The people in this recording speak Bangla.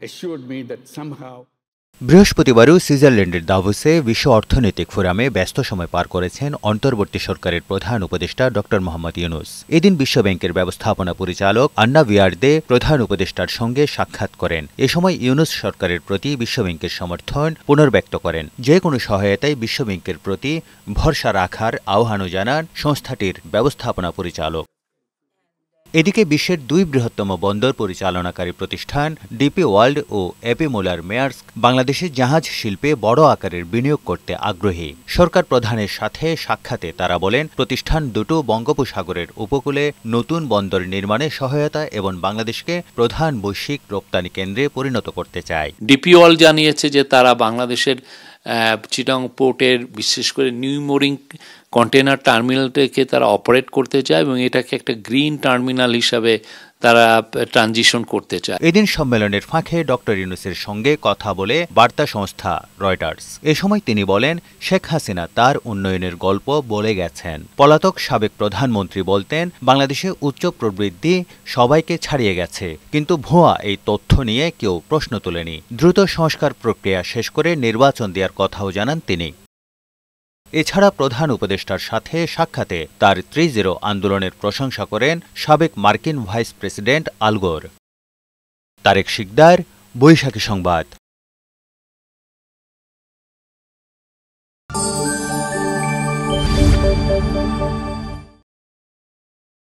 assured me that somehow বৃহস্পতিবারও সুইজারল্যান্ডের দাভোসে বিশ্ব অর্থনৈতিক ফোরামে ব্যস্ত সময় পার করেছেন অন্তর্বর্তী সরকারের প্রধান উপদেষ্টা ড মোহাম্মদ ইউনূস। এদিন বিশ্বব্যাংকের ব্যবস্থাপনা পরিচালক আন্না ভিয়ার্দে প্রধান উপদেষ্টার সঙ্গে সাক্ষাৎ করেন। এ সময় ইউনূস সরকারের প্রতি বিশ্বব্যাংকের সমর্থন পুনর্ব্যক্ত করেন। যে কোনো সহায়তায় বিশ্বব্যাংকের প্রতি ভরসা রাখার আহ্বানও জানান সংস্থাটির ব্যবস্থাপনা পরিচালক। এদিকে বিশ্বের দুই বৃহত্তম বন্দর পরিচালনাকারী প্রতিষ্ঠান ডিপি ওয়ার্ল্ড ও এপি মোলার মেয়ার্স্ক বাংলাদেশে জাহাজ শিল্পে বড় আকারের বিনিয়োগ করতে আগ্রহী। সরকার প্রধানের সাথে সাক্ষাতে তারা বলেন, প্রতিষ্ঠান দুটো বঙ্গোপসাগরের উপকূলে নতুন বন্দর নির্মাণে সহায়তা এবং বাংলাদেশকে প্রধান বৈশ্বিক রপ্তানি কেন্দ্রে পরিণত করতে চায়। ডিপি ওয়ার্ল্ড জানিয়েছে যে তারা বাংলাদেশের চিটাগং পোর্টের বিশেষ করে নিউ মোরিং কন্টেনার টার্মিনালটাকে তারা অপারেট করতে চায় এবং এটাকে একটা গ্রিন টার্মিনাল হিসাবে তারা ট্রানজিশন করতে চায়। এদিন সম্মেলনের ফাঁকে ড ইউনূসের সঙ্গে কথা বলে বার্তা সংস্থা রয়টার্স। এ সময় তিনি বলেন, শেখ হাসিনা তার উন্নয়নের গল্প বলে গেছেন। পলাতক সাবেক প্রধানমন্ত্রী বলতেন, বাংলাদেশে উচ্চ প্রবৃদ্ধি সবাইকে ছাড়িয়ে গেছে, কিন্তু ভুয়া এই তথ্য নিয়ে কেউ প্রশ্ন তোলেনি। দ্রুত সংস্কার প্রক্রিয়া শেষ করে নির্বাচন দেওয়ার কথাও জানান তিনি। এছাড়া প্রধান উপদেষ্টার সাথে সাক্ষাতে তার ৩-০ আন্দোলনের প্রশংসা করেন সাবেক মার্কিন ভাইস প্রেসিডেন্ট আল গোর। তারেক শিকদার, বৈশাখী সংবাদ।